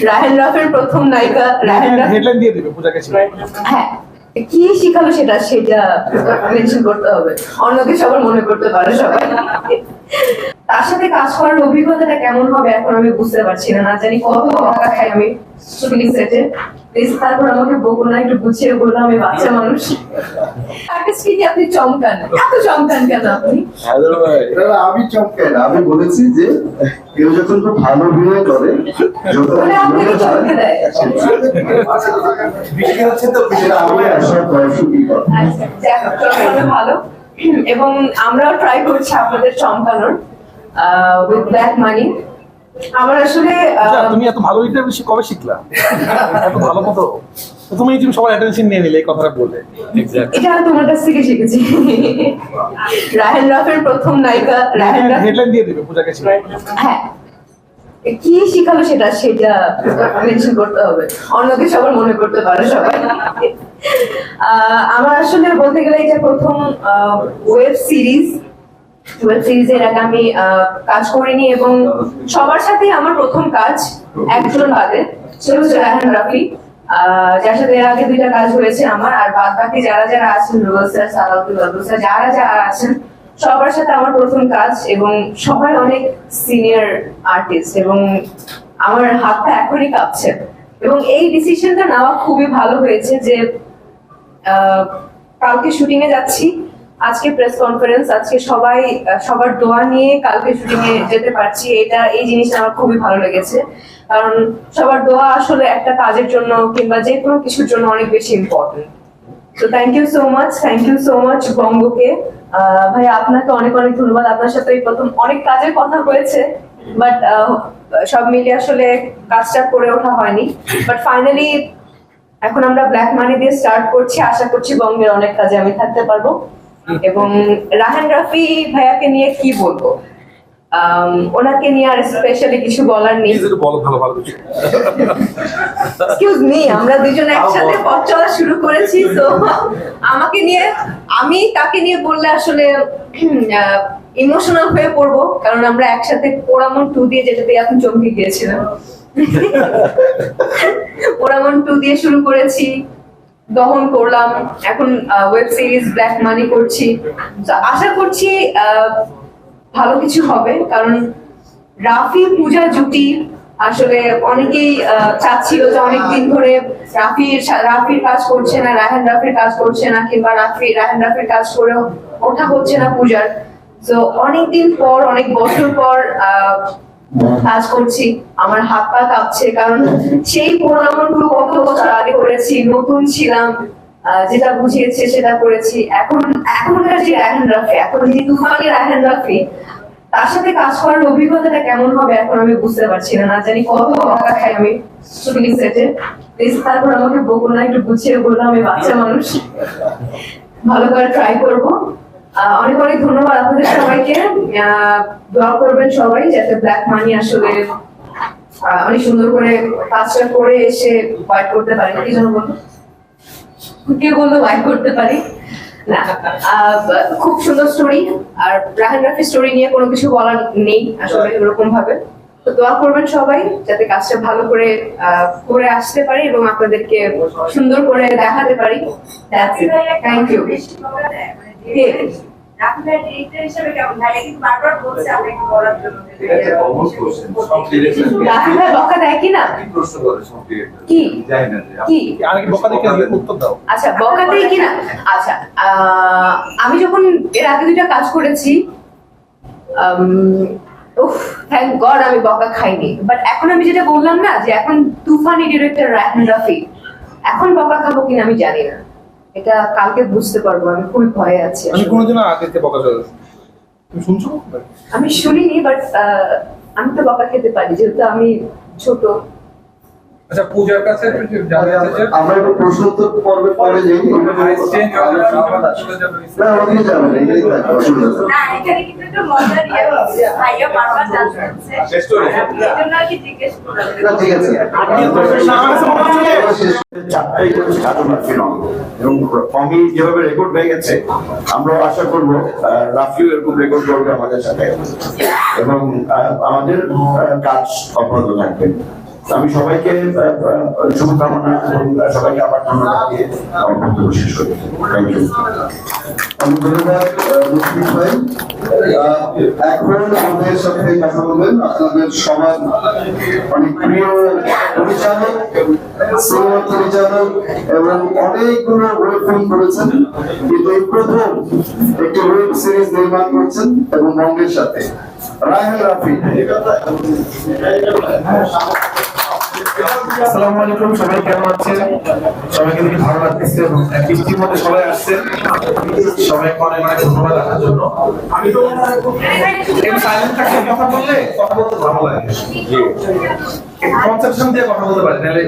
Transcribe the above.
রায়হান রাফের প্রথম নায়িকা Raihan rough headline দিয়ে দিবে পূজাকে ছিল। হ্যাঁ, কি শিখালো সেটা মেনশন করতে হবে, অন্যকে সবার মনে করতে পারে সবাই। তার সাথে কাজ করার অভিজ্ঞতাটা কেমন হবে এখন আমি বুঝতে পারছি না, না জানি কত বকা খাই আমি শুটিং সেটে। তারপর আমাকে বকুল না একটু গুছিয়ে বললো আমি বাচ্চা মানুষ। আর্টিস্টকে কি আপনি চমকান, এত চমকান কেন আপনি? আমি চমকাই না, আমি বলেছি যে কেউ যখন খুব ভালো অভিনয় করে যখন আপনাকে চমকে দেয়। সেটা আমি আসলে দর্শকই করে। আচ্ছা, যাক হোক, চমকানো ভালো। এবং আমরাও ট্রাই করছি আপনাদের চমকানোর উইথ ব্ল্যাক মানি। আমার আসলে আচ্ছা, তুমি এত ভালো ইন্টারভিউ কবে শিখলা? এত ভালো মতো তুমি সবার অ্যাটেনশন নিয়ে নিলে এই কথাটা বলে। এটা তোমার কাছ থেকে শিখেছি। রায়হান রাফের প্রথম নায়িকা রায়হান রাফ হেডলাইন দিয়ে দিবে পূজাকে ছিল। হ্যাঁ, কি শিখালো সেটা মেনশন করতে হবে, অন্যকে সবার মনে করতে পারে সবাই। আমার আসলে বলতে গেলে এটা প্রথম ওয়েব সিরিজের আগে আমি কাজ করিনি এবং সবার সাথে আমার প্রথম কাজ একজন বাদে সেটা হচ্ছে রায়হান রাফি, যার সাথে এর আগে দুইটা কাজ হয়েছে আমার। আর বাদ বাকি যারা যারা আছেন রুবেল স্যার, সালাউদ্দিন স্যার, যারা যারা আছেন সবার সাথে আমার প্রথম কাজ এবং সবাই অনেক সিনিয়র আর্টিস্ট এবং আমার হাতটা এখনই কাঁপছে। এবং এই ডিসিশনটা নেওয়া খুবই ভালো হয়েছে যে কালকে শুটিং এ যাচ্ছি, আজকে প্রেস কনফারেন্স, আজকে সবাই সবার দোয়া নিয়ে কালকে শুটিং এ যেতে পারছি, এই জিনিসটা আমার খুবই ভালো লেগেছে। কারণ সবার দোয়া আসলে একটা কাজের জন্য কিংবা যে কোনো কিছুর জন্য অনেক বেশি ইম্পর্টেন্ট। তো থ্যাংক ইউ সো মাচ বঙ্গকে। ভাই আপনাকে অনেক অনেক ধন্যবাদ। আপনার সাথে এই প্রথম অনেক কাজের কথা হয়েছে, বাট সব মিলিয়ে আসলে কাজটা করে ওঠা হয়নি। বাট ফাইনালি এখন আমরা ব্ল্যাক মানি দিয়ে স্টার্ট করছি, আশা করছি বঙ্গের অনেক কাজে আমি থাকতে পারবো। এবং রায়হান রাফি ভাইয়াকে নিয়ে কি বলবো, ওনাকে নিয়ে আর স্পেশালি কিছু বলার নেই। বলো ভালো ভালো কিছু। এক্সকিউজ মি, আমরা দুজন একসাথে পথ চলা শুরু করেছি, তো আমাকে নিয়ে আমি তাকে নিয়ে বললে আসলে ইমোশনাল হয়ে পড়বো, কারণ আমরা একসাথে পোড়ামন 2 দিয়ে যেটাতে এখন চমকে গিয়েছিলাম। পোড়ামন 2 দিয়ে শুরু করেছি, দহন করলাম, এখন ওয়েব সিরিজ ব্ল্যাক মানি করছি। আশা করছি ভালো কিছু হবে, কারণ রাফি পূজা জুটি আসলে অনেকেই চাচ্ছিল যে অনেকদিন ধরে রাফির কাজ করছে না, রায়হান রাফির কাজ করছে না, কিংবা রায়হান রাফির কাজ করে ওঠা হচ্ছে না পূজার। তো অনেকদিন পর, অনেক বছর পর কাজ করছি, আমার হাত পা কাঁপছে, কারণ সেই পুরোনো কত বছর আগে করেছি, নতুন ছিলাম, যেটা বুঝিয়েছে সেটা করেছি। এখনকার যে রায়হান রাফি, এখন যে তুফানের রায়হান রাফি, তার সাথে কাজ করার অভিজ্ঞতাটা কেমন হবে এখন আমি বুঝতে পারছি না, না জানি কত বকা খাই আমি শুটিং সেটে। তারপর আমাকে বকুল না একটু গুছিয়ে বললো আমি বাচ্চা মানুষ, ভালো করে ট্রাই করবো। অনেক অনেক ধন্যবাদ আপনাদের সবাইকে। দোয়া করবেন সবাই যাতে ব্ল্যাক মানি আসলে অনেক সুন্দর করে কাজটা করে এসে ওয়াইট করতে পারি। কি জন্য বলবো, কে বললো ওয়াইট করতে পারি না। খুব সুন্দর স্টোরি, আর রায়হান রাফি স্টোরি নিয়ে কোনো কিছু বলার নেই আসলে এরকম ভাবে। তো দোয়া করবেন সবাই যাতে কাজটা ভালো করে করে আসতে পারি এবং আপনাদেরকে সুন্দর করে দেখাতে পারি। Thank you. বকা দেয় কিনা কি আচ্ছা, বকা দেয় কিনা। আচ্ছা, আমি যখন এর আগে 2টা কাজ করেছি, থ্যাংক গড আমি বকা খাইনি। বাট এখন আমি যেটা বললাম না, যে এখন তুফানি ডিরেক্টর রায়হান রাফি, এখন বকা খাবো কিনা আমি জানি না, এটা কালকে বুঝতে পারবো। আমি খুবই ভয়ে আছি। আমি কোনোদিনও আগে বকা চলেছি, তুমি শুনছো? আমি শুনিনি, বাট আমি তো বকা খেতে পারি যেহেতু আমি ছোট। আচ্ছা, পূজার কাছে আমরা একটু প্রশ্নোত্তর পর্বে পরে যাই। না, ওদিকে যাবে না, এটাই থাকবে, অসুবিধা নেই। না, এখানে কিন্তু একটু মজা নিয়ে ভাইয়া বারবার জানতে চাচ্ছে, এজন্য আর কি জিজ্ঞেস করলাম। না, ঠিক আছে। চারটাই ঘটনা ফিরন এবং ফমি যেভাবে রেকর্ড হয়ে গেছে, আমরা আশা করবো রাফিও এরকম রেকর্ড করবে আমাদের সাথে এবং আমাদের কাজ অব্যাহত থাকবে। আমি সবাইকে শুভকামনা এবং সবাইকে আবার ধন্যবাদ দিয়ে আমার বক্তব্য শেষ করি। Thank you. অনেক ধন্যবাদ মুশফিক ভাই। এখন আমাদের সাথে কথা বলবেন আপনাদের সবার অনেক প্রিয় পরিচালক, সিনেমা পরিচালক এবং অনেকগুলো ওয়েব ফিল্ম করেছেন, কিন্তু এই প্রথম একটি ওয়েব সিরিজ নির্মাণ করছেন এবং বঙ্গের সাথে রায়হান রাফি। আসসালামু আলাইকুম, সবাই কেমন আছেন? সবাইকে দেখে ভালো লাগতেছে এবং বৃষ্টির মধ্যে সবাই আসছেন, সবাইকে অনেক অনেক ধন্যবাদ আসার জন্য। আমি তো সাইলেন্ট থাকলে কথা বললে কথা বলতে ভালো লাগে, কনসেপশন দিয়ে কথা বলতে পারি, নাহলে